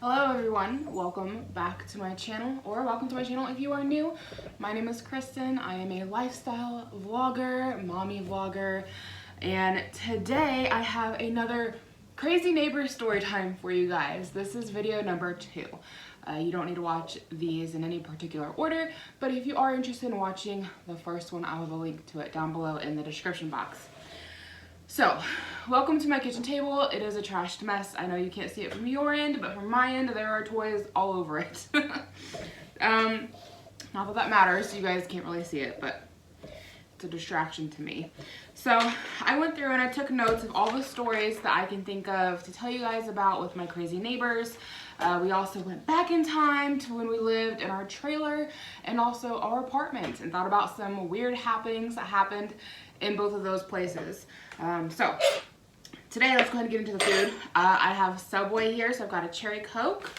Hello everyone, welcome back to my channel, or welcome to my channel if you are new. My name is Cristin. I am a lifestyle vlogger, mommy vlogger, and today I have another crazy neighbor story time for you guys. This is video number 2. You don't need to watch these in any particular order, but if you are interested in watching the first one, I'll have a link to it down below in the description box. So, welcome to my kitchen table. It is a trashed mess. I know you can't see it from your end, but from my end, there are toys all over it. Not that that matters, you guys can't really see it, but it's a distraction to me. So, I went through and I took notes of all the stories that I can think of to tell you guys about with my crazy neighbors. We also went back in time to when we lived in our trailer and also our apartment and thought about some weird happenings that happened in both of those places. So today let's go ahead and get into the food. I have Subway here, so I've got a cherry Coke.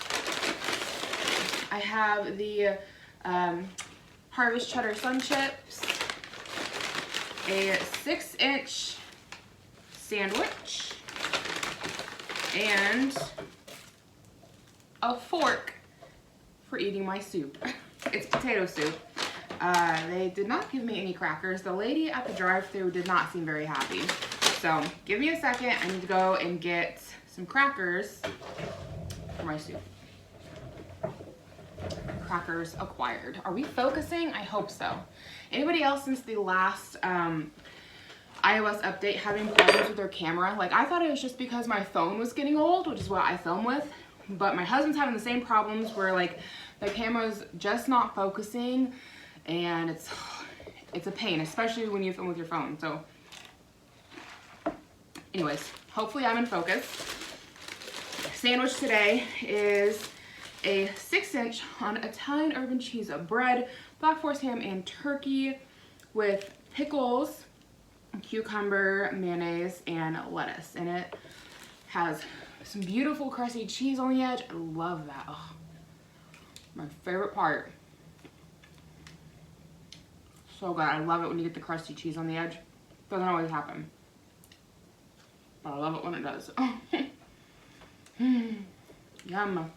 I have the Harvest Cheddar Sun Chips, a 6-inch sandwich, and a fork for eating my soup. It's potato soup. They did not give me any crackers. The lady at the drive-thru did not seem very happy. So give me a second. I need to go and get some crackers for my soup. Crackers acquired. Are we focusing? I hope so. Anybody else since the last iOS update having problems with their camera? Like, I thought it was just because my phone was getting old, which is what I film with. But my husband's having the same problems where like the camera's just not focusing. And it's a pain, especially when you film with your phone. So anyways, hopefully I'm in focus. Sandwich today is a 6-inch on Italian urban cheese of bread, Black Forest ham, and turkey with pickles, cucumber, mayonnaise, and lettuce. And it has some beautiful crusty cheese on the edge. I love that. Oh, my favorite part. So good. I love it when you get the crusty cheese on the edge. Doesn't always happen, but I love it when it does. Yum.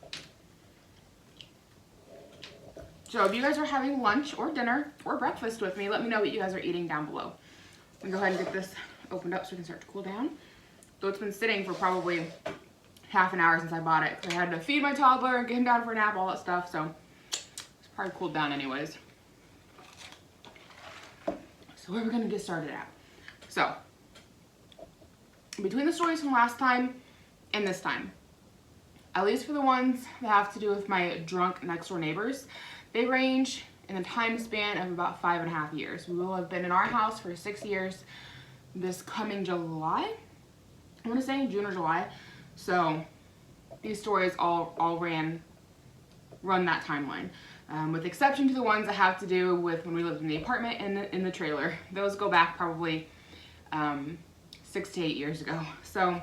So if you guys are having lunch or dinner or breakfast with me, let me know what you guys are eating down below. I'm gonna go ahead and get this opened up so we can start to cool down. Though it's been sitting for probably half an hour since I bought it, because I had to feed my toddler, get him down for a nap, all that stuff, so it's probably cooled down anyways. So where are we gonna get started at? So, between the stories from last time and this time, at least for the ones that have to do with my drunk next door neighbors, they range in the time span of about 5.5 years. We will have been in our house for 6 years this coming July. I wanna say June or July. So these stories all run that timeline. With exception to the ones that have to do with when we lived in the apartment and in the trailer. Those go back probably 6 to 8 years ago. So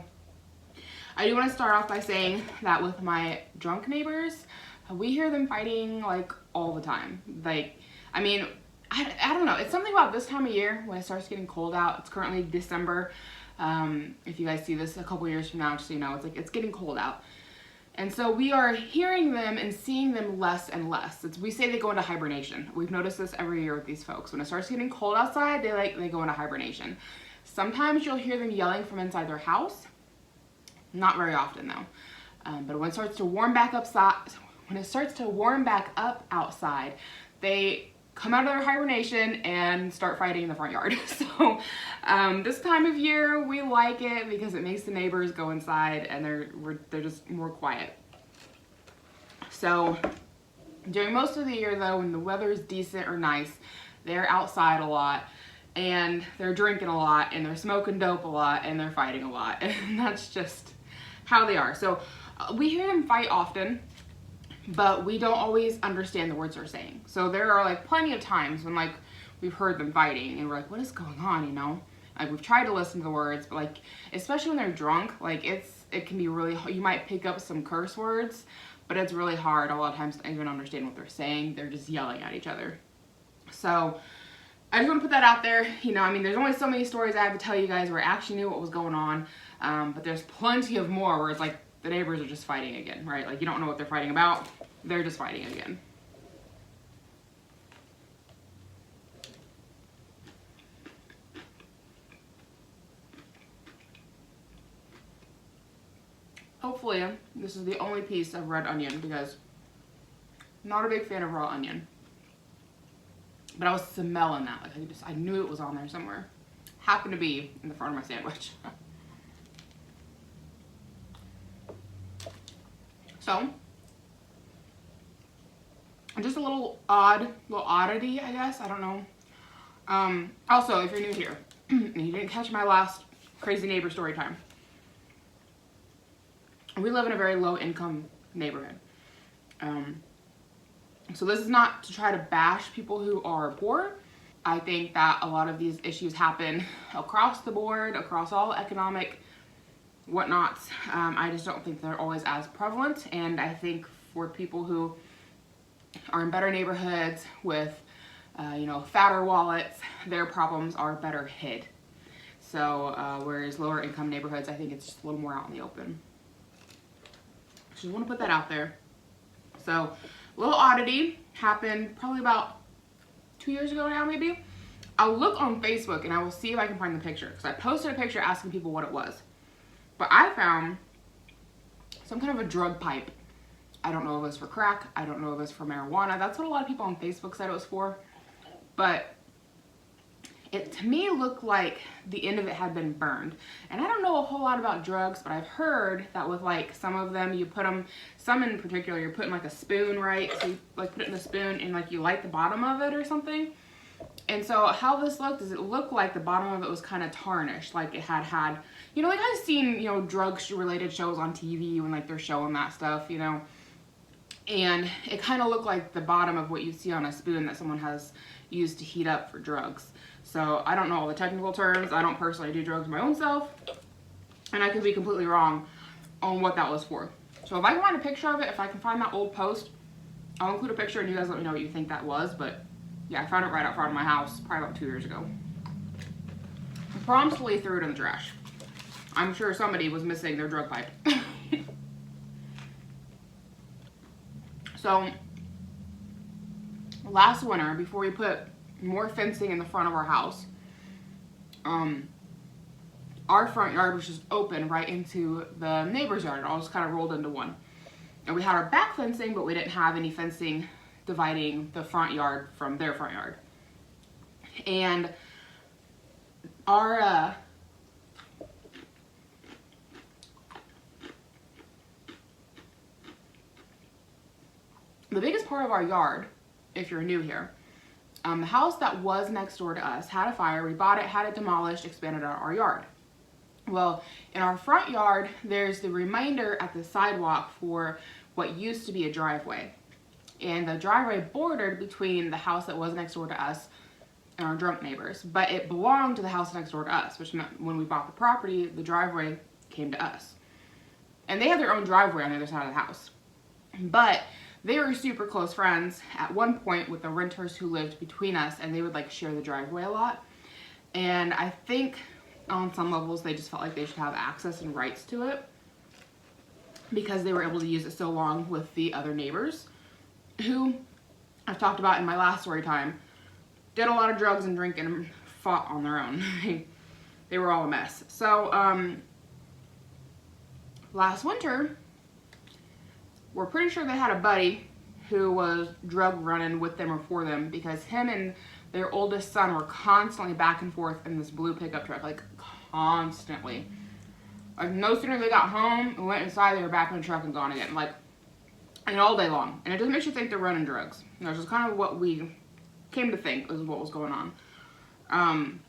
I do want to start off by saying that with my drunk neighbors, we hear them fighting like all the time. Like, I mean, I don't know. It's something about this time of year when it starts getting cold out. It's currently December. If you guys see this a couple years from now, just so you know, it's like it's getting cold out. And so we are hearing them and seeing them less and less. We say they go into hibernation. We've noticed this every year with these folks. When it starts getting cold outside, they go into hibernation. Sometimes you'll hear them yelling from inside their house. Not very often though. But when it starts to warm back up outside, they come out of their hibernation and start fighting in the front yard. So this time of year we like it because it makes the neighbors go inside and they're just more quiet. So during most of the year though, when the weather is decent or nice, they're outside a lot and they're drinking a lot and they're smoking dope a lot and they're fighting a lot, and that's just how they are. So we hear them fight often, but we don't always understand the words they're saying. So there are like plenty of times when like we've heard them fighting and we're like, what is going on, you know? Like we've tried to listen to the words, but like, especially when they're drunk, like it can be really, you might pick up some curse words, but it's really hard a lot of times to even understand what they're saying. They're just yelling at each other. So I just want to put that out there. You know, I mean, there's only so many stories I have to tell you guys where I actually knew what was going on. But there's plenty of more where it's like the neighbors are just fighting again, right? Like, you don't know what they're fighting about. They're just fighting again. Hopefully, this is the only piece of red onion because I'm not a big fan of raw onion. But I was smelling that. Like, I knew it was on there somewhere. Happened to be in the front of my sandwich. So, just a little oddity, I guess. I don't know. Also, if you're new here and you didn't catch my last crazy neighbor story time, we live in a very low income neighborhood. So this is not to try to bash people who are poor. I think that a lot of these issues happen across the board, across all economic whatnots. I just don't think they're always as prevalent. And I think for people who are in better neighborhoods with, fatter wallets, their problems are better hid. So whereas lower income neighborhoods, I think it's just a little more out in the open. Just want to put that out there. So, a little oddity happened probably about 2 years ago now, maybe. I'll look on Facebook and I will see if I can find the picture, because I posted a picture asking people what it was. But I found some kind of a drug pipe. I don't know if it was for crack. I don't know if it was for marijuana. That's what a lot of people on Facebook said it was for. But it, to me, looked like the end of it had been burned. And I don't know a whole lot about drugs, but I've heard that with like some of them, you put them, some in particular, you're putting like a spoon, right? So you like put it in the spoon and like you light the bottom of it or something. And so how this looked is it looked like the bottom of it was kind of tarnished. Like it had, like I've seen, drugs related shows on TV when like they're showing that stuff, and it kind of looked like the bottom of what you see on a spoon that someone has used to heat up for drugs. So I don't know all the technical terms. I don't personally do drugs my own self, and I could be completely wrong on what that was for. So if I can find a picture of it, if I can find that old post, I'll include a picture and you guys let me know what you think that was. But yeah, I found it right out front of my house probably about 2 years ago. I promptly threw it in the trash. I'm sure somebody was missing their drug pipe. So last winter, before we put more fencing in the front of our house, our front yard was just open right into the neighbor's yard. It all just kind of rolled into one. And we had our back fencing, but we didn't have any fencing dividing the front yard from their front yard. And our the biggest part of our yard, if you're new here, the house that was next door to us had a fire. We bought it, had it demolished, expanded our yard. Well, in our front yard, there's the remainder at the sidewalk for what used to be a driveway. And the driveway bordered between the house that was next door to us and our drunk neighbors. But it belonged to the house next door to us, which meant when we bought the property, the driveway came to us. And they had their own driveway on the other side of the house. But they were super close friends at one point with the renters who lived between us, and they would like share the driveway a lot. And I think on some levels they just felt like they should have access and rights to it because they were able to use it so long with the other neighbors who I've talked about in my last story time, did a lot of drugs and drinking and fought on their own. They were all a mess. So last winter, we're pretty sure they had a buddy who was drug running with them or for them, because him and their oldest son were constantly back and forth in this blue pickup truck, like constantly. Like no sooner they got home and went inside, they were back in the truck and gone again, like, and all day long. And it just makes you think they're running drugs. That's just kind of what we came to think is what was going on. And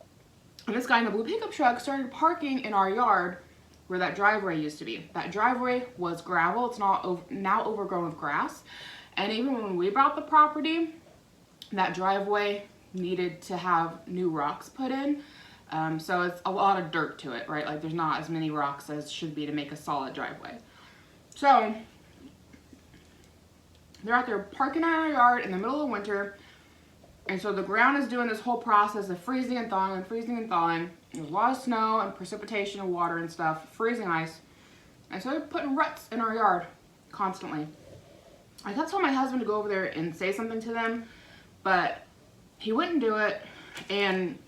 this guy in the blue pickup truck started parking in our yard where that driveway used to be. That driveway was gravel. It's now overgrown with grass. And even when we bought the property, that driveway needed to have new rocks put in. So it's a lot of dirt to it, right? Like there's not as many rocks as should be to make a solid driveway. So they're out there parking in our yard in the middle of winter. And so the ground is doing this whole process of freezing and thawing and freezing and thawing. There's a lot of snow and precipitation and water and stuff, freezing ice. And so they're putting ruts in our yard constantly. I kept telling my husband to go over there and say something to them, but he wouldn't do it, and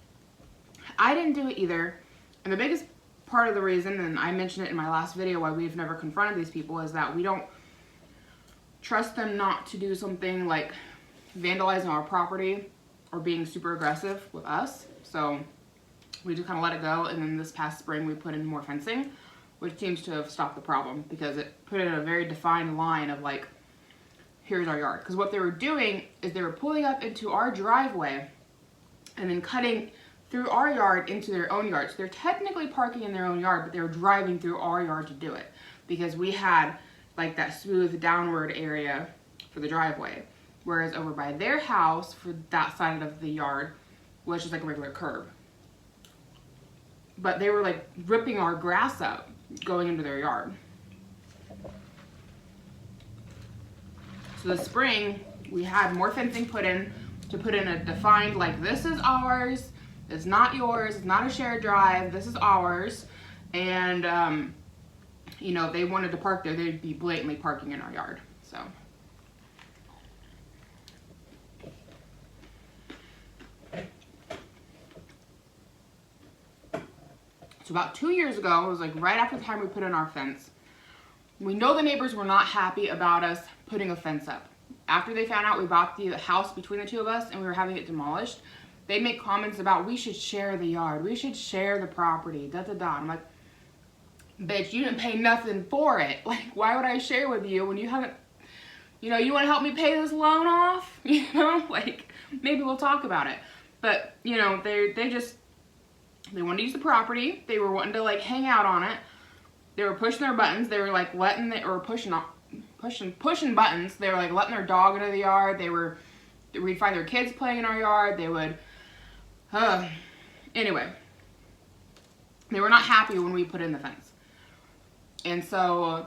I didn't do it either. And the biggest part of the reason, and I mentioned it in my last video, why we've never confronted these people, is that we don't trust them not to do something like vandalizing our property or being super aggressive with us. So we just kind of let it go, and then this past spring we put in more fencing, which seems to have stopped the problem, because it put in a very defined line of like, here's our yard. Because what they were doing is they were pulling up into our driveway and then cutting through our yard into their own yard. So they're technically parking in their own yard, but they were driving through our yard to do it, because we had like that smooth downward area for the driveway. Whereas over by their house, for that side of the yard, was just like a regular curb. But they were like ripping our grass up going into their yard. So this spring, we had more fencing put in to put in a defined, like, this is ours, it's not yours, it's not a shared drive, this is ours. And, you know, if they wanted to park there, they'd be blatantly parking in our yard, so. So about 2 years ago, it was like right after the time we put in our fence, we know the neighbors were not happy about us putting a fence up. After they found out we bought the house between the two of us and we were having it demolished, they make comments about, we should share the yard, we should share the property, da da da. I'm like, bitch, you didn't pay nothing for it. Like, why would I share with you when you haven't, you know, you want to help me pay this loan off? You know, like, maybe we'll talk about it. But, you know, they wanted to use the property. They were wanting to like hang out on it. They were pushing their buttons. They were like pushing buttons. They were like letting their dog into the yard. We'd find their kids playing in our yard. They would, anyway, they were not happy when we put in the fence. And so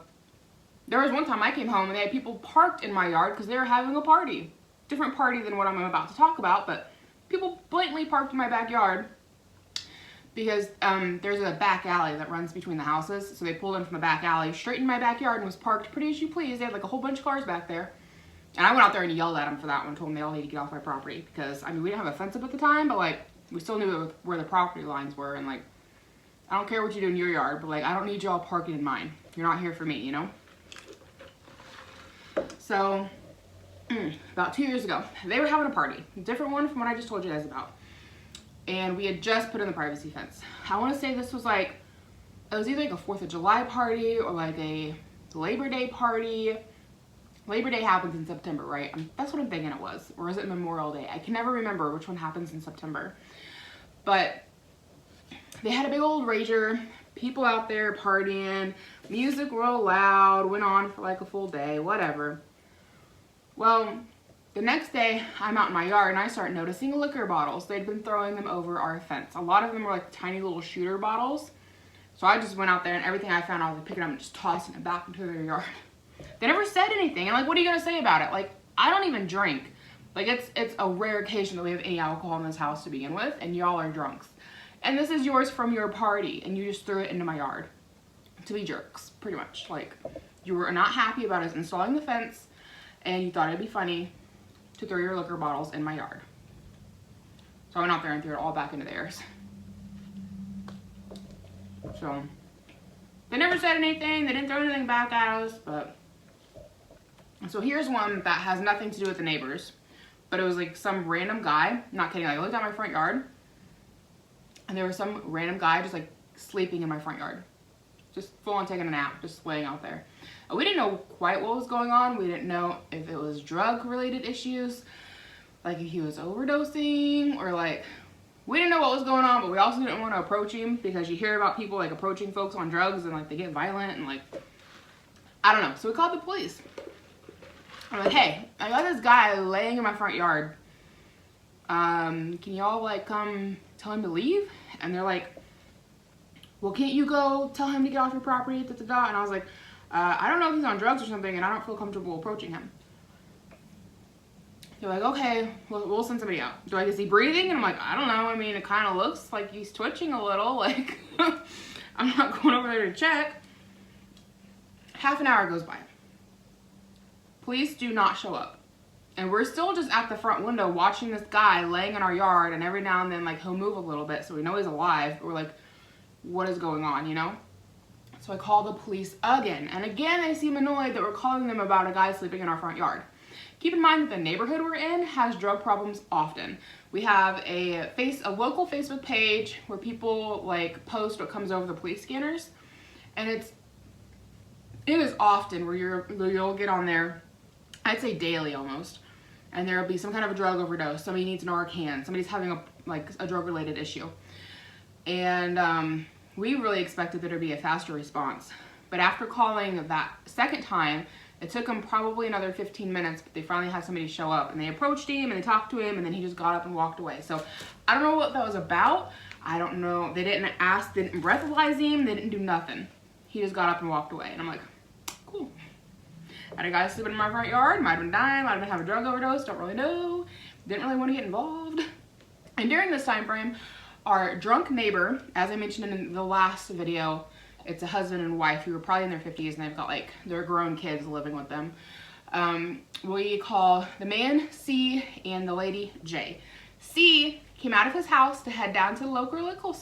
there was one time I came home and they had people parked in my yard because they were having a party. Different party than what I'm about to talk about, but people blatantly parked in my backyard because there's a back alley that runs between the houses. So they pulled in from the back alley straight in my backyard and was parked pretty as you please. They had like a whole bunch of cars back there. And I went out there and yelled at them for that one, told them they all need to get off my property. Because, I mean, we didn't have a fence up at the time, but like, we still knew where the property lines were. And like, I don't care what you do in your yard, but like, I don't need y'all parking in mine. You're not here for me, you know? So, about 2 years ago, they were having a party. A different one from what I just told you guys about. And we had just put in the privacy fence. I want to say this was like, it was either like a 4th of July party or like a Labor Day party. Labor Day happens in September, right? That's what I'm thinking it was. Or is it Memorial Day? I can never remember which one happens in September. But they had a big old rager, people out there partying, music real loud, went on for like a full day, whatever. Well, the next day, I'm out in my yard and I start noticing liquor bottles. They'd been throwing them over our fence. A lot of them were like tiny little shooter bottles. So I just went out there and everything I found, I was picking up and just tossing it back into their yard. They never said anything. And like, what are you gonna say about it? Like, I don't even drink. Like, it's a rare occasion that we have any alcohol in this house to begin with, and y'all are drunks. And this is yours from your party, and you just threw it into my yard. To be jerks, pretty much. Like, you were not happy about us installing the fence, and you thought it'd be funny to throw your liquor bottles in my yard. So I went out there and threw it all back into theirs. So, they never said anything, they didn't throw anything back at us, but... So here's one that has nothing to do with the neighbors, but it was like some random guy, not kidding, like I looked at my front yard, and there was some random guy just like sleeping in my front yard. Just full on taking a nap, just laying out there. We didn't know quite what was going on. We didn't know if it was drug related issues, like if he was overdosing, or like, we didn't know what was going on, but we also didn't want to approach him because you hear about people like approaching folks on drugs and like they get violent and like, I don't know. So we called the police. I'm like, hey, I got this guy laying in my front yard. Can y'all like come tell him to leave? And they're like, well, can't you go tell him to get off your property? Da, da, da. And I was like, I don't know if he's on drugs or something, and I don't feel comfortable approaching him. They're like, okay, we'll send somebody out. Do I is he breathing? And I'm like, I don't know. I mean, it kind of looks like he's twitching a little. Like, I'm not going over there to check. half an hour goes by. Police do not show up. And we're still just at the front window watching this guy laying in our yard, and every now and then, like, he'll move a little bit so we know he's alive, but we're like, what is going on, you know? So I call the police again, and again they seem annoyed that we're calling them about a guy sleeping in our front yard. Keep in mind that the neighborhood we're in has drug problems often. We have a local Facebook page where people like post what comes over the police scanners, and it is often where you'll get on there, I'd say daily almost, and there'll be some kind of a drug overdose. Somebody needs an Narcan. Somebody's having a drug-related issue, and we really expected there to be a faster response. But after calling that second time, it took them probably another 15 minutes, but they finally had somebody show up, and they approached him and they talked to him, and then he just got up and walked away. So I don't know what that was about. I don't know. They didn't ask, they didn't breathalyze him, they didn't do nothing. He just got up and walked away, and I'm like, cool. Had a guy sleeping in my front yard, might have been dying, might have been having a drug overdose, don't really know. Didn't really want to get involved. And during this time frame, our drunk neighbor, as I mentioned in the last video, it's a husband and wife who are probably in their 50s, and they've got like their grown kids living with them. We call the man C and the lady J. C came out of his house to head down to the local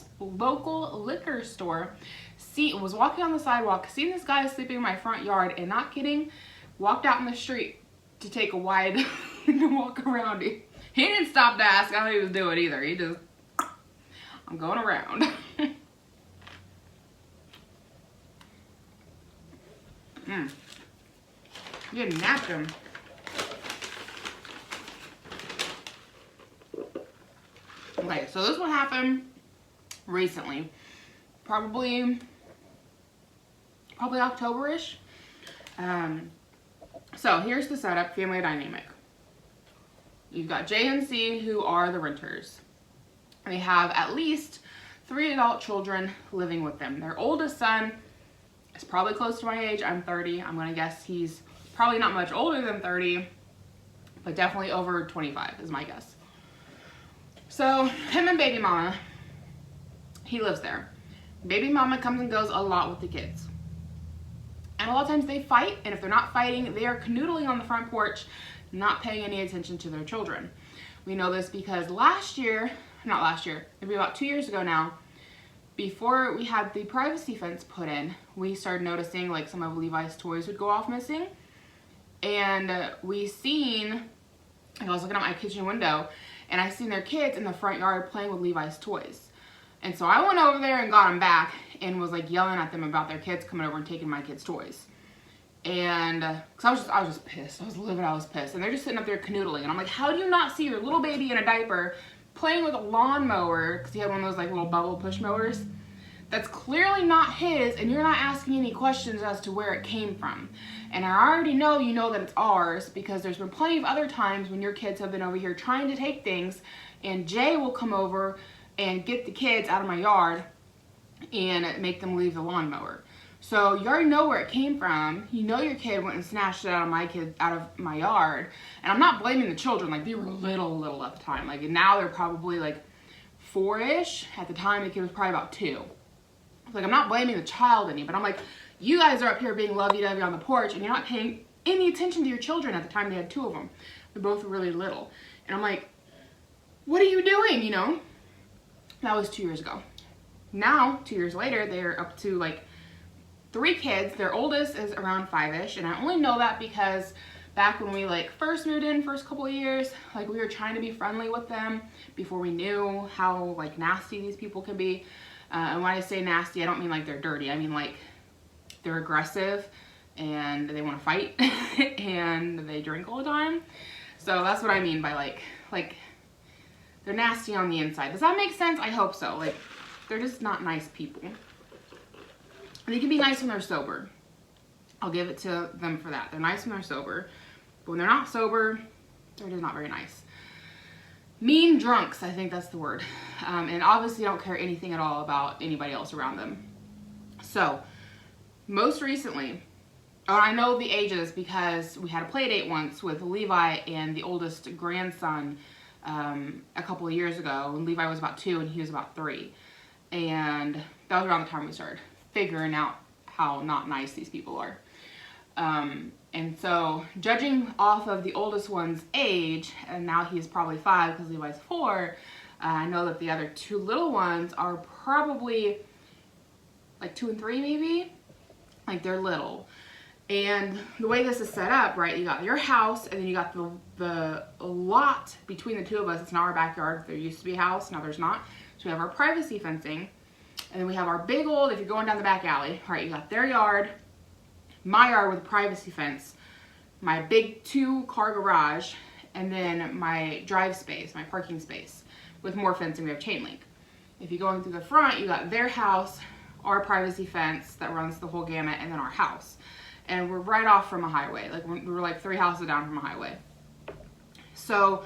liquor store. C was walking on the sidewalk, seen this guy sleeping in my front yard, and not kidding, walked out in the street to take a wide to walk around. He didn't stop to ask how he was doing either. He just, I'm going around. You napped him. Okay, so this one happened recently. Probably October-ish. So here's the setup, family dynamic. You've got J and C who are the renters. They have at least 3 adult children living with them. Their oldest son is probably close to my age. I'm 30. I'm gonna guess he's probably not much older than 30, but definitely over 25 is my guess. So him and baby mama, he lives there. Baby mama comes and goes a lot with the kids. And a lot of times they fight, and if they're not fighting, they are canoodling on the front porch, not paying any attention to their children. We know this because maybe about 2 years ago now, before we had the privacy fence put in, we started noticing like some of Levi's toys would go off missing. And I was looking out my kitchen window, and I seen their kids in the front yard playing with Levi's toys. And so I went over there and got them back and was like yelling at them about their kids coming over and taking my kids' toys. And cause I was just pissed. I was pissed. And they're just sitting up there canoodling. And I'm like, how do you not see your little baby in a diaper playing with a lawnmower? Cause he had one of those like little bubble push mowers. That's clearly not his, and you're not asking any questions as to where it came from. And I already know you know that it's ours, because there's been plenty of other times when your kids have been over here trying to take things, and Jay will come over and get the kids out of my yard and make them leave the lawnmower. So you already know where it came from. You know your kid went and snatched it out of my yard. And I'm not blaming the children. Like, they were little at the time. Like, now they're probably like 4-ish. At the time, the kid was probably about 2. Like, I'm not blaming the child any, but I'm like, you guys are up here being lovey-dovey on the porch, and you're not paying any attention to your children. At the time, they had 2 of them. They're both really little. And I'm like, what are you doing, you know? That was 2 years ago. Now, 2 years later, they're up to like 3 kids. Their oldest is around 5-ish, and I only know that because back when we like first moved in, first couple of years, like we were trying to be friendly with them before we knew how like nasty these people can be. And when I say nasty, I don't mean like they're dirty. I mean like they're aggressive and they want to fight and they drink all the time. So that's what I mean by like they're nasty on the inside. Does that make sense? I hope so. Like, they're just not nice people. They can be nice when they're sober. I'll give it to them for that. They're nice when they're sober. But when they're not sober, they're just not very nice. Mean drunks, I think that's the word. And obviously don't care anything at all about anybody else around them. So, most recently, I know the ages because we had a play date once with Levi and the oldest grandson a couple of years ago when Levi was about 2 and he was about 3. And that was around the time we started figuring out how not nice these people are. And so judging off of the oldest one's age, and now he's probably 5 because Levi's 4, I know that the other 2 little ones are probably like 2 and 3 maybe. Like they're little. And the way this is set up, right, you got your house and then you got the lot between the 2 of us. It's not our backyard. There used to be a house, now there's not. So we have our privacy fencing. And then we have our big old, if you're going down the back alley, right, you got their yard, my yard with a privacy fence, my big 2-car garage, and then my drive space, my parking space with more fencing. We have chain link. If you're going through the front, you got their house, our privacy fence that runs the whole gamut, and then our house. And we're right off from a highway. Like we're like 3 houses down from a highway. So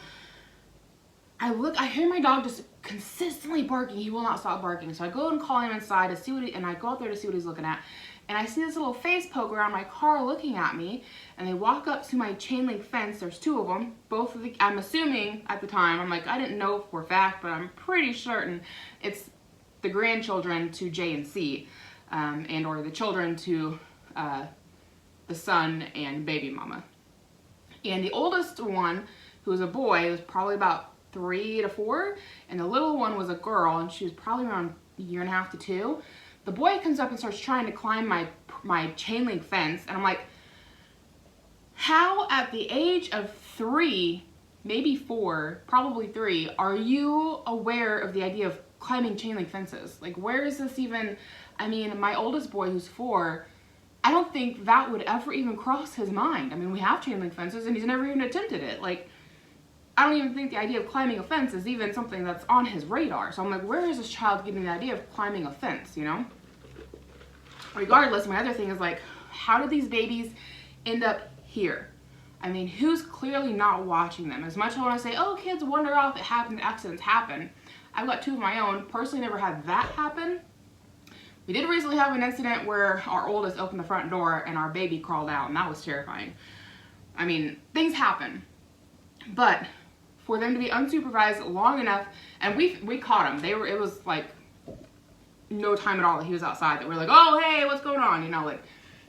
I hear my dog just consistently barking. He will not stop barking. So I go and call him inside to see and I go out there to see what he's looking at. And I see this little face poke around my car looking at me. And they walk up to my chain link fence. There's 2 of them. I'm assuming at the time, I'm like, I didn't know for a fact, but I'm pretty certain it's the grandchildren to J and C, and or the children to the son and baby mama. And the oldest one, who was a boy, was probably about 3 to 4, and the little one was a girl, and she was probably around 1.5 to 2. The boy comes up and starts trying to climb my chain link fence, and I'm like, how at the age of 3, maybe 4, probably 3, are you aware of the idea of climbing chain link fences? Like, where is this even? I mean, my oldest boy, who's 4, I don't think that would ever even cross his mind. I mean, we have chain link fences and he's never even attempted it. Like, I don't even think the idea of climbing a fence is even something that's on his radar. So I'm like, where is this child getting the idea of climbing a fence, you know? Regardless, my other thing is like, how did these babies end up here? I mean, who's clearly not watching them? As much as I want to say, oh, kids wander off, it happens, accidents happen. I've got 2 of my own. Personally, never had that happen. We did recently have an incident where our oldest opened the front door and our baby crawled out, and that was terrifying. I mean, things happen. But for them to be unsupervised long enough, and we caught him. It was like no time at all that he was outside that we're like, oh, hey, what's going on? You know, like,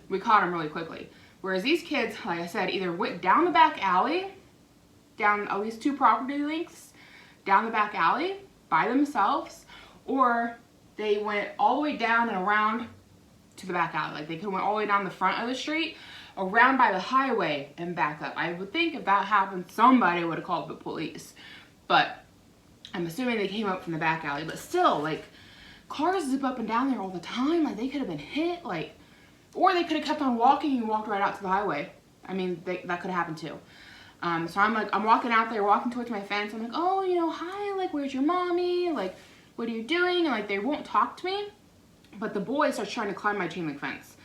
we caught him really quickly. Whereas these kids, like I said, either went down the back alley, down at least 2 property lengths, down the back alley by themselves, or they went all the way down and around to the back alley. Like, they could have went all the way down the front of the street, around by the highway, and back up. I would think if that happened, somebody would have called the police. But I'm assuming they came up from the back alley. But still, like, cars zip up and down there all the time. Like, they could have been hit, like, or they could have kept on walking and walked right out to the highway. I mean, that could have happened too. So I'm walking out there, walking towards my fence. I'm like, oh, you know, hi, like, where's your mommy? Like, what are you doing? And like, they won't talk to me. But the boy starts trying to climb my chain link fence.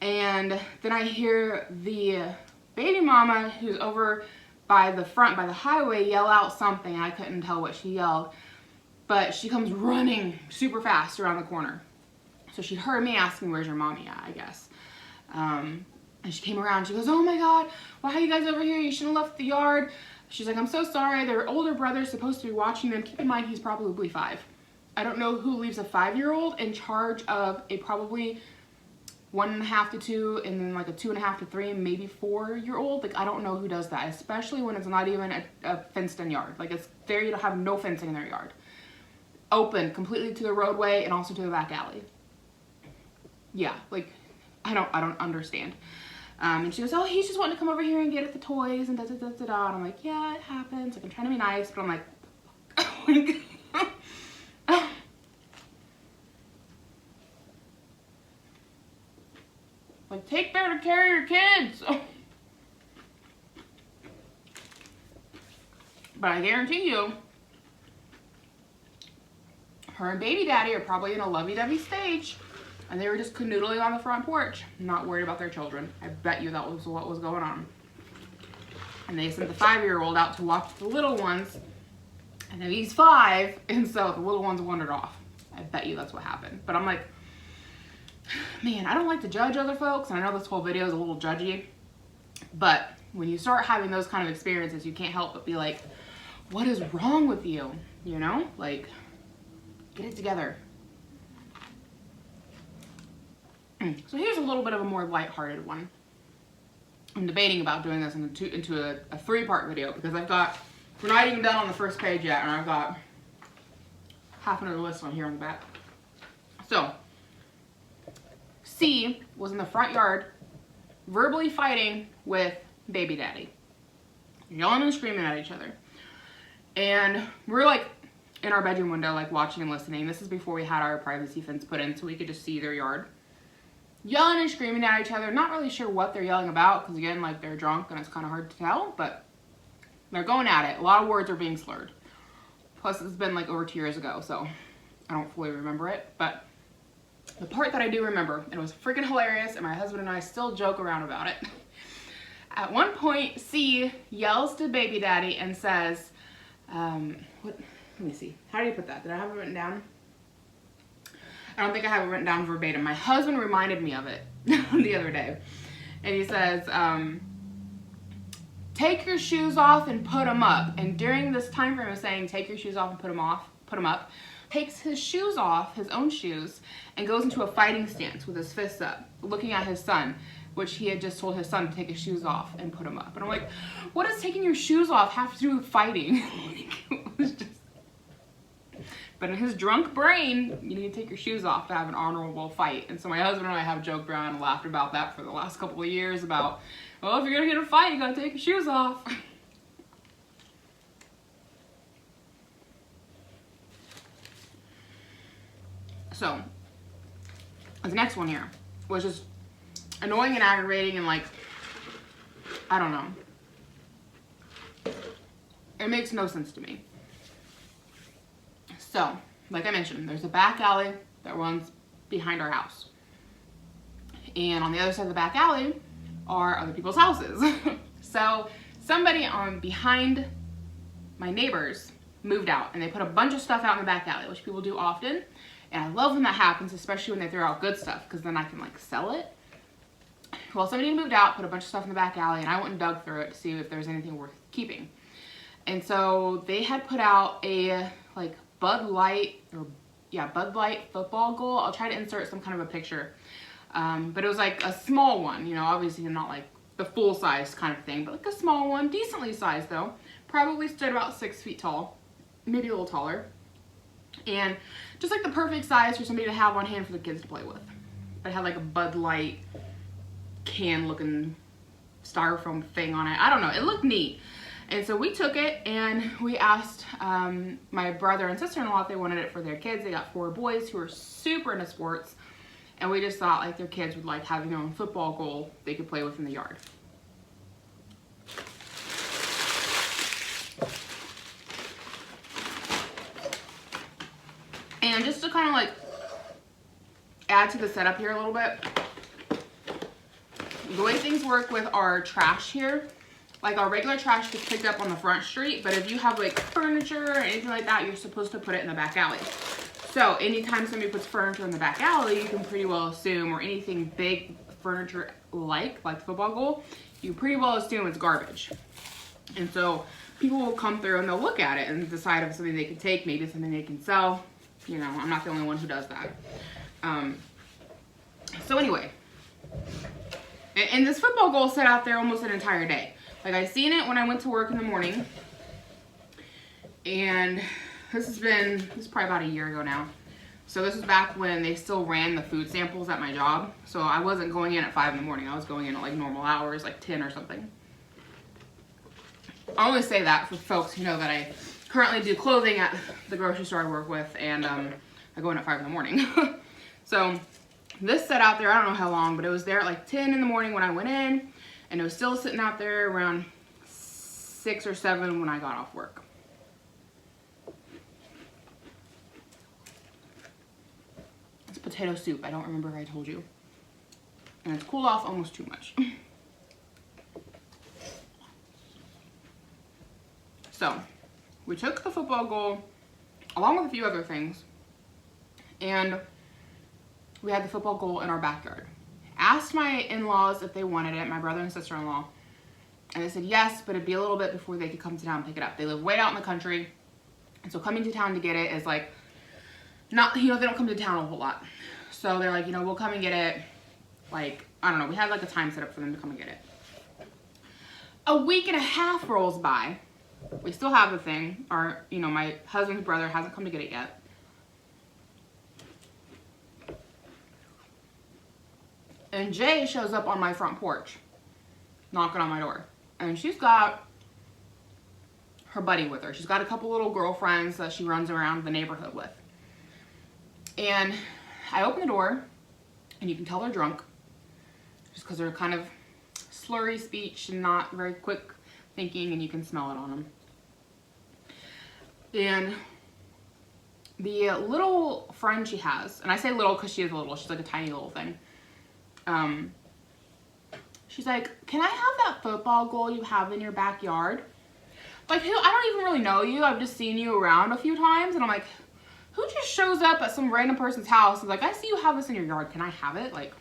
And then I hear the baby mama, who's over by the front, by the highway, yell out something. I couldn't tell what she yelled. But she comes running super fast around the corner. So she heard me asking, where's your mommy at, I guess. And she came around, she goes, oh my God, why are you guys over here? You shouldn't have left the yard. She's like, I'm so sorry, their older brother's supposed to be watching them. Keep in mind, he's probably 5. I don't know who leaves a 5-year-old in charge of a probably 1.5 to 2, and then like a 2.5 to 3, maybe 4-year-old. Like, I don't know who does that, especially when it's not even a fenced-in yard. Like, it's there to have no fencing in their yard. Open completely to the roadway and also to the back alley. Yeah, like, I don't understand. And she goes, oh, he's just wanting to come over here and get at the toys and da-da-da-da-da. And I'm like, yeah, it happens. Like, I'm trying to be nice, but I'm like, oh my God. Like, take better care of your kids. But I guarantee you, her and baby daddy are probably in a lovey-dovey stage. And they were just canoodling on the front porch, not worried about their children. I bet you that was what was going on. And they sent the 5-year-old out to watch the little ones. And then he's 5, and so the little ones wandered off. I bet you that's what happened. But I'm like, man, I don't like to judge other folks, and I know this whole video is a little judgy, but when you start having those kind of experiences, you can't help but be like, what is wrong with you? You know? Like, get it together. So here's a little bit of a more lighthearted one. I'm debating about doing this into a 3-part video because we're not even done on the first page yet, and I've got half another list on here on the back. So, C was in the front yard verbally fighting with baby daddy. Yelling and screaming at each other. And we're like in our bedroom window, like watching and listening. This is before we had our privacy fence put in so we could just see their yard. Yelling and screaming at each other. Not really sure what they're yelling about because again, like they're drunk and it's kind of hard to tell, but they're going at it. A lot of words are being slurred. Plus it's been like over 2 years ago, so I don't fully remember it. But the part that I do remember, it was freaking hilarious, and my husband and I still joke around about it. At one point, C yells to baby daddy and says, let me see. How do you put that? Did I have it written down? I don't think I have it written down verbatim. My husband reminded me of it the other day. And he says, take your shoes off and put them up. And during this time frame of saying, take your shoes off and put them up, takes his shoes off, his own shoes, and goes into a fighting stance with his fists up, looking at his son, which he had just told his son to take his shoes off and put them up. And I'm like, what does taking your shoes off have to do with fighting? It was just... But in his drunk brain, you need to take your shoes off to have an honorable fight. And so my husband and I have joked around and laughed about that for the last couple of years about, well, if you're gonna get in a fight, you gotta take your shoes off. So, the next one here was just annoying and aggravating and like, I don't know. It makes no sense to me. So, like I mentioned, there's a back alley that runs behind our house. And on the other side of the back alley are other people's houses. So, somebody on behind my neighbors moved out and they put a bunch of stuff out in the back alley, which people do often. And I love when that happens, especially when they throw out good stuff, because then I can like sell it. Well, somebody moved out, put a bunch of stuff in the back alley, and I went and dug through it to see if there's anything worth keeping. And so they had put out a like Bud Light football goal. I'll try to insert some kind of a picture. But it was like a small one, you know, obviously not like the full size kind of thing, but like a small one, decently sized though. Probably stood about 6 feet tall, maybe a little taller. And just like the perfect size for somebody to have on hand for the kids to play with. But it had like a Bud Light can looking styrofoam thing on it. I don't know, it looked neat. And so we took it and we asked my brother and sister-in-law if they wanted it for their kids. They got 4 boys who are super into sports. And we just thought like their kids would like having their own football goal they could play with in the yard. And just to kind of like add to the setup here a little bit, the way things work with our trash here, like our regular trash gets picked up on the front street, but if you have like furniture or anything like that, you're supposed to put it in the back alley. So anytime somebody puts furniture in the back alley, you can pretty well assume, or anything big furniture like the football goal, you pretty well assume it's garbage. And so people will come through and they'll look at it and decide if it's something they can take, maybe it's something they can sell. You know, I'm not the only one who does that. So anyway, and this football goal sat out there almost an entire day. Like I seen it when I went to work in the morning, and this is probably about a year ago now. So this was back when they still ran the food samples at my job. So I wasn't going in at 5 in the morning. I was going in at like normal hours, like 10 or something. I only say that for folks who know that I currently do clothing at the grocery store I work with, and I go in at 5 in the morning. So this sat out there, I don't know how long, but it was there at like 10 in the morning when I went in, and it was still sitting out there around 6 or 7 when I got off work. It's potato soup. I don't remember if I told you. And it's cooled off almost too much. So, we took the football goal, along with a few other things, and we had the football goal in our backyard. Asked my in-laws if they wanted it, my brother and sister-in-law, and they said yes, but it'd be a little bit before they could come to town and pick it up. They live way out in the country, and so coming to town to get it is like, not, you know, they don't come to town a whole lot. So they're like, you know, we'll come and get it, like, I don't know, we had like a time set up for them to come and get it. A week and a half rolls by. We still have the thing. My husband's brother hasn't come to get it yet. And Jay shows up on my front porch, knocking on my door. And she's got her buddy with her. She's got a couple little girlfriends that she runs around the neighborhood with. And I open the door, and you can tell they're drunk, just because they're kind of slurry speech and not very quick thinking, and you can smell it on them. And the little friend she has, and I say little because she is little, she's like a tiny little thing. She's like, can I have that football goal you have in your backyard? Like, who? I don't even really know you. I've just seen you around a few times. And I'm like, who just shows up at some random person's house and is like, I see you have this in your yard. Can I have it? Like,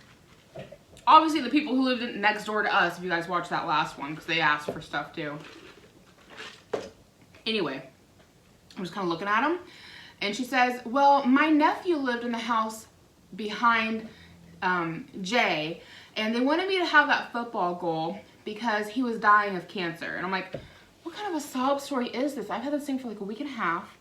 obviously the people who lived next door to us, if you guys watched that last one, because they asked for stuff too. Anyway, I'm just kind of looking at them. And she says, well, my nephew lived in the house behind Jay, and they wanted me to have that football goal because he was dying of cancer. And I'm like, what kind of a sob story is this? I've had this thing for like a week and a half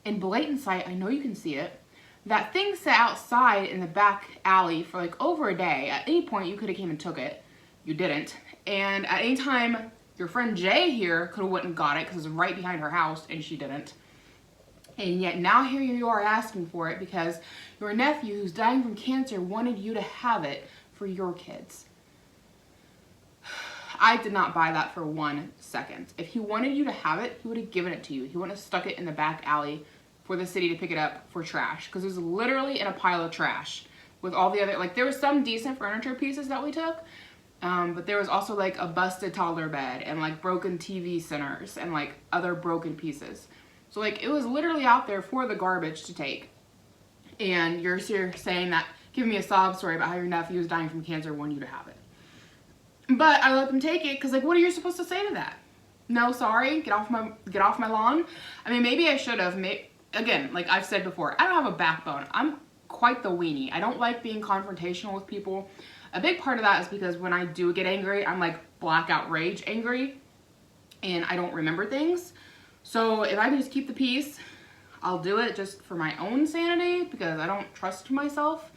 in blatant sight. I know you can see it. That thing sat outside in the back alley for like over a day. At any point you could have came and took it. You didn't. And at any time your friend Jay here could have went and got it because it was right behind her house, and she didn't. And yet now here you are asking for it because your nephew who's dying from cancer wanted you to have it for your kids. I did not buy that for 1 second. If he wanted you to have it, he would have given it to you. He wouldn't have stuck it in the back alley for the city to pick it up for trash, because it was literally in a pile of trash with all the other, like, there was some decent furniture pieces that we took, but there was also like a busted toddler bed and like broken TV centers and like other broken pieces. So like it was literally out there for the garbage to take. And you're here saying that, giving me a sob story about how your nephew is dying from cancer, wanting you to have it. But I let them take it because, like, what are you supposed to say to that? No, sorry, get off my lawn. I mean, maybe I should have. Again, like I've said before, I don't have a backbone. I'm quite the weenie. I don't like being confrontational with people. A big part of that is because when I do get angry, I'm like blackout rage angry, and I don't remember things. So if I can just keep the peace, I'll do it just for my own sanity because I don't trust myself.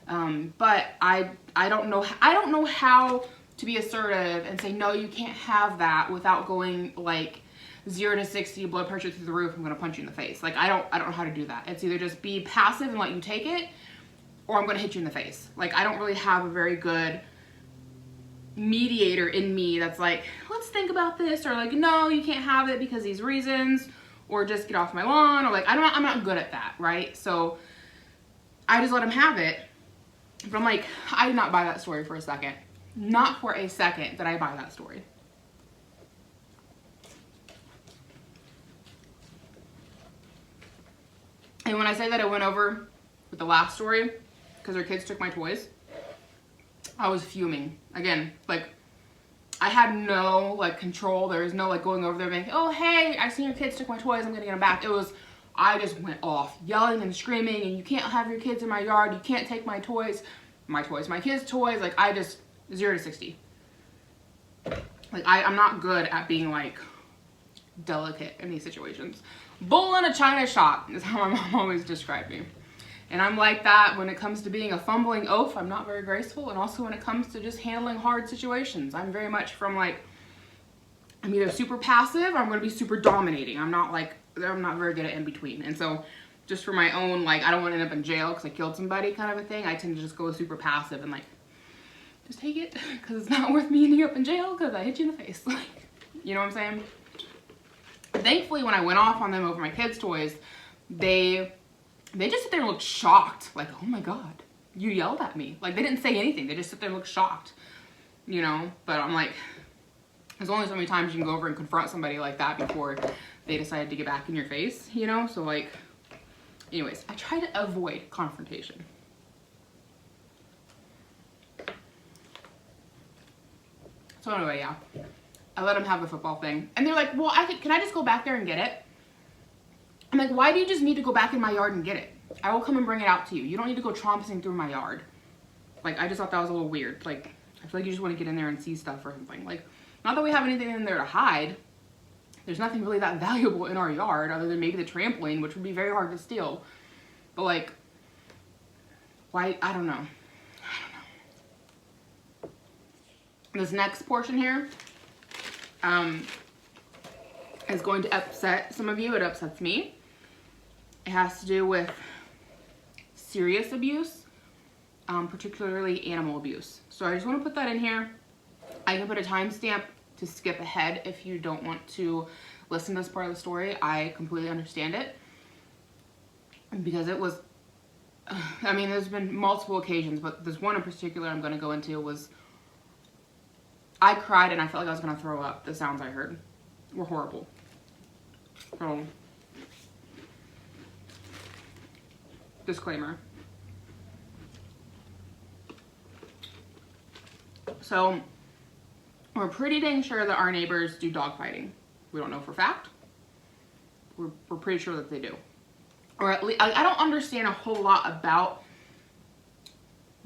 But I don't know how to be assertive and say, no, you can't have that without going like 0 to 60, blood pressure through the roof, I'm gonna punch you in the face. Like I don't know how to do that. It's either just be passive and let you take it, or I'm gonna hit you in the face. Like I don't really have a very good mediator in me that's like, let's think about this, or like, no, you can't have it because these reasons, or just get off my lawn, or like, I'm not good at that, right? So I just let him have it. But I'm like, I did not buy that story for a second. Not for a second did I buy that story. And when I say that I went over with the last story because her kids took my toys, I was fuming. Again, like I had no like control. There was no like going over there and being, oh hey, I seen your kids took my toys, I'm gonna get them back. It was, I just went off yelling and screaming, and you can't have your kids in my yard, you can't take my toys, my kids' toys. Like I just 0 to 60. Like I'm not good at being like delicate in these situations. Bull in a china shop is how my mom always described me. And I'm like that when it comes to being a fumbling oaf. I'm not very graceful. And also when it comes to just handling hard situations. I'm very much from like, I'm either super passive or I'm going to be super dominating. I'm not very good at in between. And so just for my own, like, I don't want to end up in jail because I killed somebody kind of a thing, I tend to just go super passive and like, just take it because it's not worth me ending up in jail because I hit you in the face. Like, you know what I'm saying? Thankfully, when I went off on them over my kids' toys, they just sit there and look shocked. Like, oh my God, you yelled at me. Like, they didn't say anything. They just sit there and look shocked, you know? But I'm like, there's only so many times you can go over and confront somebody like that before they decide to get back in your face, you know? So like, anyways, I try to avoid confrontation. So anyway, yeah, I let them have the football thing. And they're like, well, can I just go back there and get it? I'm like, why do you just need to go back in my yard and get it? I will come and bring it out to you. You don't need to go tromping through my yard. Like, I just thought that was a little weird. Like, I feel like you just want to get in there and see stuff or something. Like, Not that we have anything in there to hide. There's nothing really that valuable in our yard other than maybe the trampoline, which would be very hard to steal. But like, why? I don't know. This next portion here is going to upset some of you. It upsets me. It has to do with serious abuse, particularly animal abuse. So I just want to put that in here. I can put a timestamp to skip ahead if you don't want to listen to this part of the story. I completely understand it. Because it was, I mean, there's been multiple occasions, but this one in particular I'm going to go into was, I cried and I felt like I was going to throw up. The sounds I heard were horrible. So, disclaimer. So, we're pretty dang sure that our neighbors do dog fighting. We don't know for a fact. We're pretty sure that they do. Or at least, I don't understand a whole lot about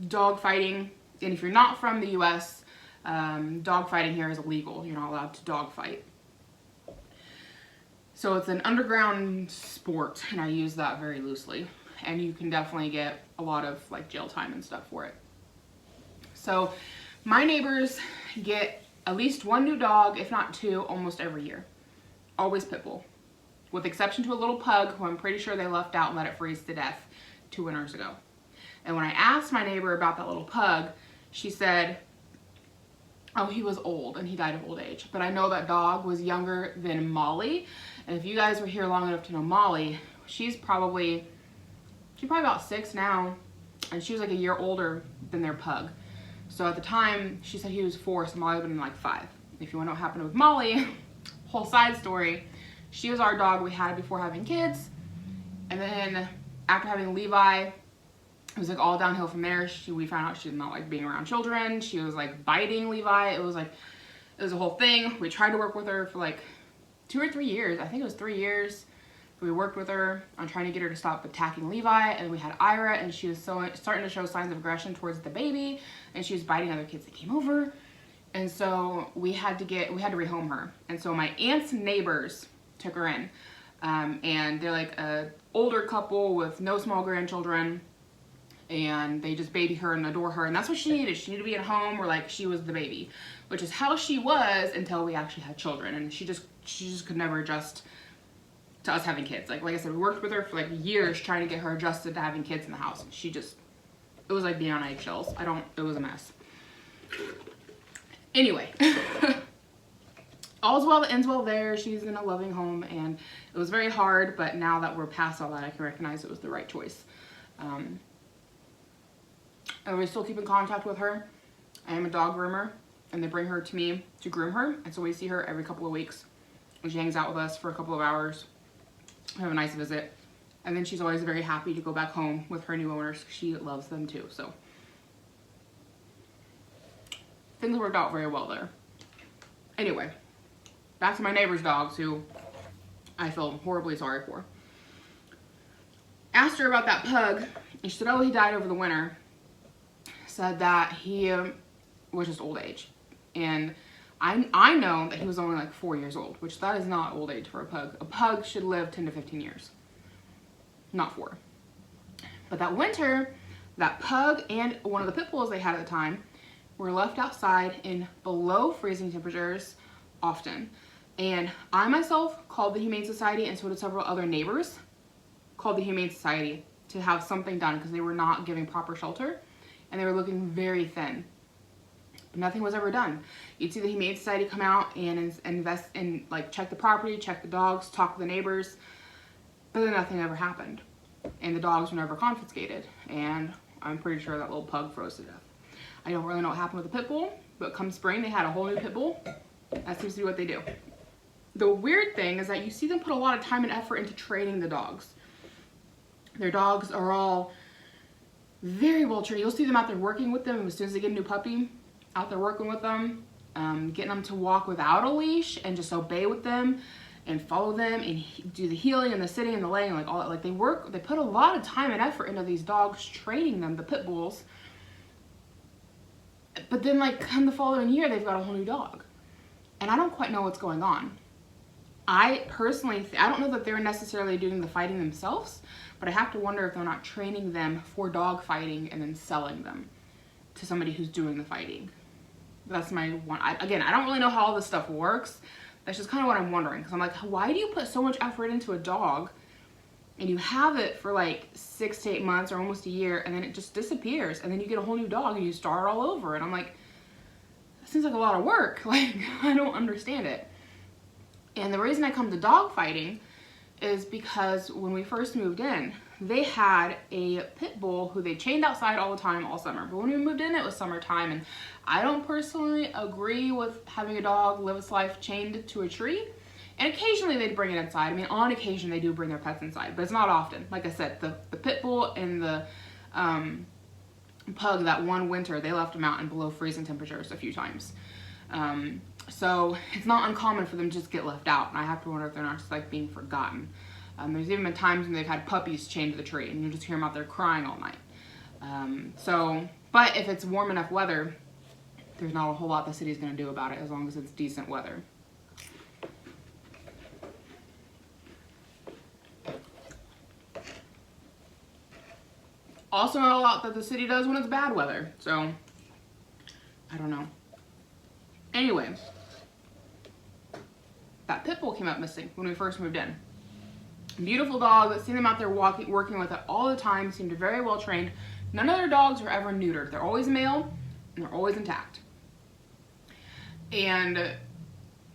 dog fighting. And if you're not from the US, dog fighting here is illegal. You're not allowed to dog fight. So it's an underground sport, and I use that very loosely. And you can definitely get a lot of like jail time and stuff for it. So my neighbors get at least one new dog, if not two, almost every year. Always pit bull. With exception to a little pug who I'm pretty sure they left out and let it freeze to death 2 winters ago. And when I asked my neighbor about that little pug, she said, oh, he was old and he died of old age. But I know that dog was younger than Molly. And if you guys were here long enough to know Molly, she's probably about 6 now. And she was like a year older than their pug. So at the time, she said he was 4, so Molly would have been like 5. If you want to know what happened with Molly, whole side story, she was our dog we had before having kids. And then after having Levi, it was like all downhill from there. We found out she did not like being around children. She was like biting Levi. It was a whole thing. We tried to work with her for like 2 or 3 years. I think it was 3 years. We worked with her on trying to get her to stop attacking Levi, and we had Ira, and she was starting to show signs of aggression towards the baby, and she was biting other kids that came over. And so we had to rehome her. And so my aunt's neighbors took her in, and they're like a older couple with no small grandchildren, and they just baby her and adore her, and that's what she needed. She needed to be at home where like she was the baby, which is how she was until we actually had children, and she just could never adjust to us having kids. Like I said, we worked with her for like years trying to get her adjusted to having kids in the house. It was like being on eggshells. It was a mess. Anyway, all's well that ends well there. She's in a loving home, and it was very hard, but now that we're past all that, I can recognize it was the right choice. And we still keep in contact with her. I am a dog groomer, and they bring her to me to groom her, and so we see her every couple of weeks, and she hangs out with us for a couple of hours. We have a nice visit, and then she's always very happy to go back home with her new owners. She loves them too, so things worked out very well there. Anyway, back to my neighbor's dogs, who I feel horribly sorry for. Asked her about that pug, and she said, oh, he died over the winter. Said that he was just old age, and I know that he was only like 4 years old, which that is not old age for a pug. A pug should live 10 to 15 years, not 4. But that winter, that pug and one of the pit bulls they had at the time were left outside in below freezing temperatures often. And I myself called the Humane Society, and so did several other neighbors, called the Humane Society to have something done because they were not giving proper shelter, and they were looking very thin. Nothing was ever done. You'd see the Humane Society come out and invest in, like, check the property, check the dogs, talk to the neighbors, but then nothing ever happened. And the dogs were never confiscated, and I'm pretty sure that little pug froze to death. I don't really know what happened with the pit bull, but come spring they had a whole new pit bull. That seems to be what they do. The weird thing is that you see them put a lot of time and effort into training the dogs. Their dogs are all very well trained. You'll see them out there working with them as soon as they get a new puppy. Out there working with them, getting them to walk without a leash and just obey with them and follow them and do the heeling and the sitting and the laying, like all that. Like they put a lot of time and effort into these dogs, training them, the pit bulls. But then like come the following year, they've got a whole new dog. And I don't quite know what's going on. I personally, I don't know that they're necessarily doing the fighting themselves, but I have to wonder if they're not training them for dog fighting and then selling them to somebody who's doing the fighting. That's my one. Again, I don't really know how all this stuff works. That's just kind of what I'm wondering. Because I'm like, why do you put so much effort into a dog and you have it for like 6 to 8 months or almost a year, and then it just disappears, and then you get a whole new dog and you start all over? And I'm like, that seems like a lot of work. Like, I don't understand it. And the reason I come to dog fighting is because when we first moved in, they had a pit bull who they chained outside all the time all summer. But when we moved in, it was summertime, and I don't personally agree with having a dog live its life chained to a tree. And occasionally they'd bring it inside. I mean, on occasion they do bring their pets inside, but it's not often. Like I said, the pit bull and the pug, that one winter, they left them out in below freezing temperatures a few times. So it's not uncommon for them to just get left out, and I have to wonder if they're not just like being forgotten. There's even been times when they've had puppies chained to the tree, and you just hear them out there crying all night. But if it's warm enough weather, there's not a whole lot the city's going to do about it, as long as it's decent weather. Also not a lot that the city does when it's bad weather, so I don't know. Anyway, that pit bull came up missing when we first moved in. Beautiful dog. I've seen them out there working with it all the time. Seemed very well trained. None of their dogs are ever neutered. They're always male and they're always intact. And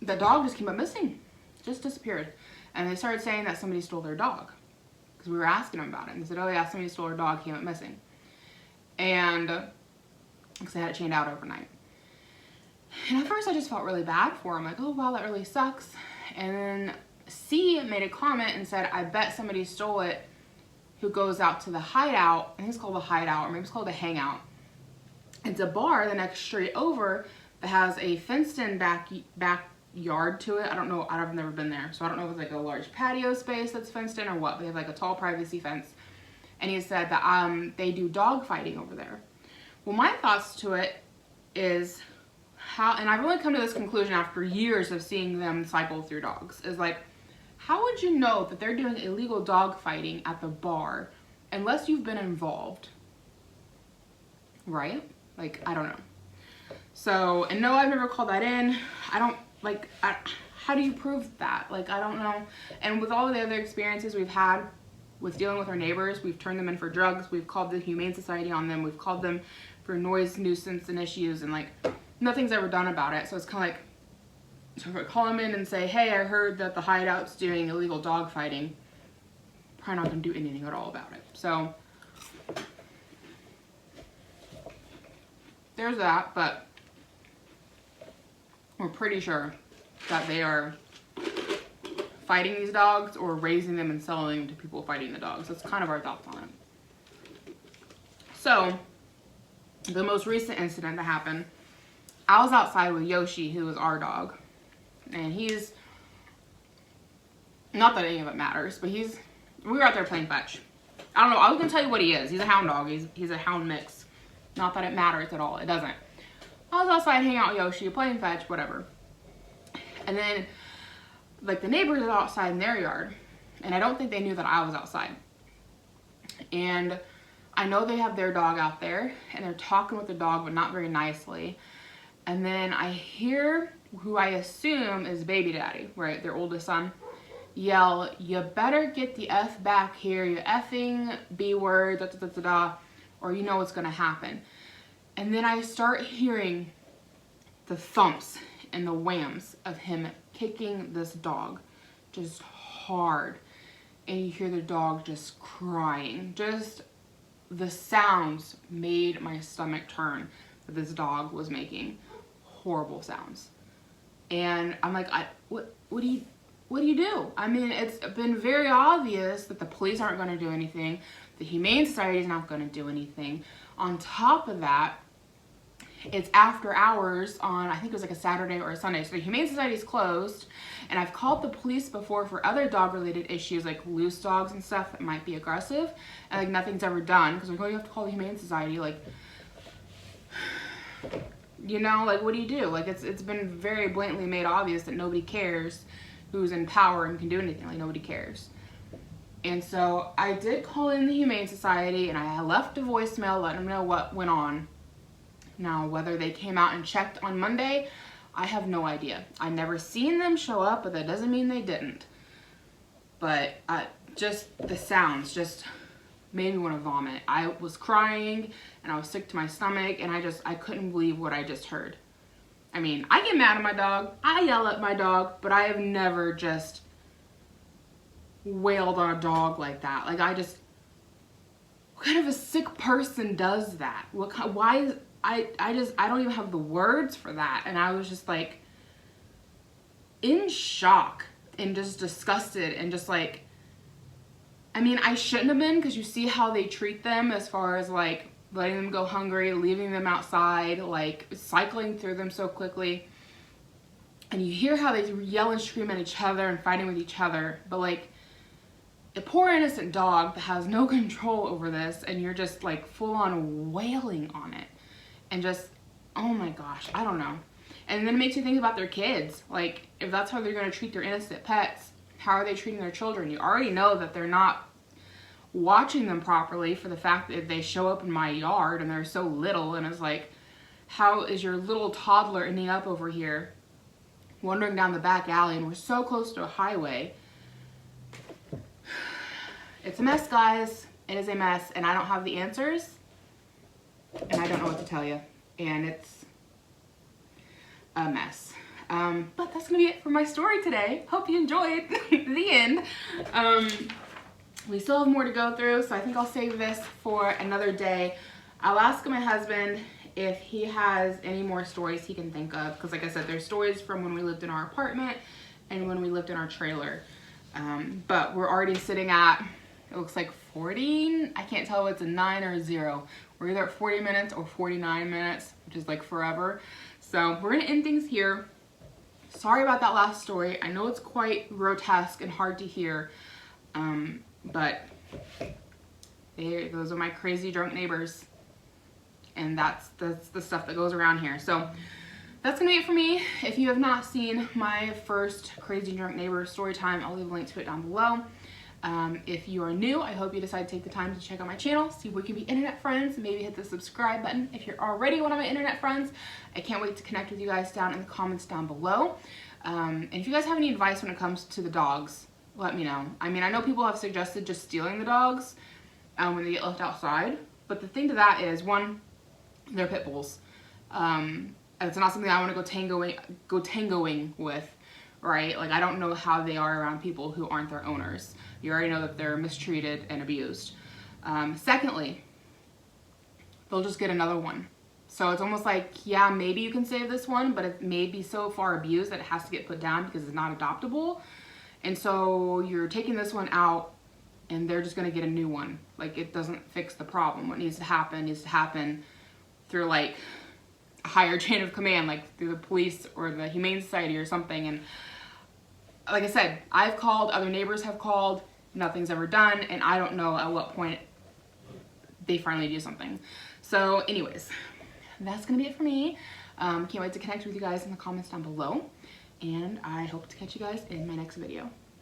the dog just came up missing. Just disappeared. And they started saying that somebody stole their dog. Because we were asking them about it. And they said, oh yeah, somebody stole our dog, came up missing. And because they had it chained out overnight. And at first I just felt really bad for him. Like, oh wow, that really sucks. And then C made a comment and said, I bet somebody stole it who goes out to the hideout. I think it's called the hideout, or maybe it's called the hangout. It's a bar the next street over that has a fenced-in backyard to it. I don't know. I've never been there, so I don't know if it's like a large patio space that's fenced in or what. But they have like a tall privacy fence. And he said that they do dog fighting over there. Well, my thoughts to it is how, and I've only come to this conclusion after years of seeing them cycle through dogs, is like, how would you know that they're doing illegal dog fighting at the bar unless you've been involved? Right? Like, I don't know. So, and no, I've never called that in. I don't, like, how do you prove that? Like, I don't know. And with all of the other experiences we've had with dealing with our neighbors, we've turned them in for drugs, we've called the Humane Society on them, we've called them for noise nuisance and issues, and like, nothing's ever done about it. So it's kind of like, so if I call them in and say, hey, I heard that the hideout's doing illegal dog fighting, probably not going to do anything at all about it. So there's that, but we're pretty sure that they are fighting these dogs or raising them and selling them to people fighting the dogs. That's kind of our thoughts on it. So the most recent incident that happened, I was outside with Yoshi, who is our dog. And he's, not that any of it matters, but we were out there playing fetch. I don't know, I was going to tell you what he is. He's a hound dog. He's a hound mix. Not that it matters at all. It doesn't. I was outside hanging out with Yoshi, playing fetch, whatever. And then, like, the neighbors are outside in their yard. And I don't think they knew that I was outside. And I know they have their dog out there. And they're talking with the dog, but not very nicely. And then I hear who I assume is baby daddy, right, their oldest son, yell, you better get the F back here, you effing B word, da da da da da, or you know what's gonna happen. And then I start hearing the thumps and the whams of him kicking this dog just hard. And you hear the dog just crying. Just the sounds made my stomach turn that this dog was making. Horrible sounds. And I'm like, what do you do? I mean, it's been very obvious that the police aren't going to do anything. The Humane Society is not going to do anything. On top of that, it's after hours on, I think it was like a Saturday or a Sunday. So the Humane Society is closed. And I've called the police before for other dog-related issues, like loose dogs and stuff that might be aggressive. And like nothing's ever done. Because we're going to have to call the Humane Society. Like, You know, like, what do you do? Like, it's been very blatantly made obvious that nobody cares who's in power and can do anything. Like, nobody cares. And so I did call in the Humane Society, and I left a voicemail letting them know what went on. Now, whether they came out and checked on Monday, I have no idea. I never seen them show up, but that doesn't mean they didn't. But just the sounds just made me want to vomit. I was crying, and I was sick to my stomach, and I couldn't believe what I just heard. I mean, I get mad at my dog, I yell at my dog, but I have never just wailed on a dog like that. Like, what kind of a sick person does that? I don't even have the words for that. And I was just like in shock and just disgusted and just like, I mean, I shouldn't have been, because you see how they treat them as far as like letting them go hungry, leaving them outside, like cycling through them so quickly. And you hear how they yell and scream at each other and fighting with each other. But like a poor innocent dog that has no control over this, and you're just like full on wailing on it. And just, oh my gosh, I don't know. And then it makes you think about their kids. Like, if that's how they're going to treat their innocent pets, how are they treating their children? You already know that they're not watching them properly for the fact that they show up in my yard and they're so little. And it's like, how is your little toddler ending up over here wandering down the back alley, and we're so close to a highway? It's a mess, guys. It is a mess, and I don't have the answers, and I don't know what to tell you, and it's a mess. But that's gonna be it for my story today. Hope you enjoyed the end. We still have more to go through, so I think I'll save this for another day. I'll ask my husband if he has any more stories he can think of, because like I said, there's stories from when we lived in our apartment and when we lived in our trailer. But we're already sitting at, it looks like 40, I can't tell if it's a 9 or a 0. We're either at 40 minutes or 49 minutes, which is like forever. So we're gonna end things here. Sorry about that last story. I know it's quite grotesque and hard to hear, but those are my crazy drunk neighbors. And that's the stuff that goes around here. So that's gonna be it for me. If you have not seen my first crazy drunk neighbor story time, I'll leave a link to it down below. If you are new, I hope you decide to take the time to check out my channel, see if we can be internet friends, maybe hit the subscribe button. If you're already one of my internet friends, I can't wait to connect with you guys down in the comments down below. And if you guys have any advice when it comes to the dogs, let me know. I mean, I know people have suggested just stealing the dogs when they get left outside, but the thing to that is, one, they're pit bulls. It's not something I want to go tangoing with, right? Like, I don't know how they are around people who aren't their owners. You already know that they're mistreated and abused. Secondly, they'll just get another one. So it's almost like, yeah, maybe you can save this one, but it may be so far abused that it has to get put down because it's not adoptable. And so you're taking this one out and they're just gonna get a new one. Like, it doesn't fix the problem. What needs to happen through like a higher chain of command, like through the police or the Humane Society or something. And like I said, I've called, other neighbors have called, nothing's ever done, and I don't know at what point they finally do something. So anyways, that's gonna be it for me. Can't wait to connect with you guys in the comments down below, and I hope to catch you guys in my next video.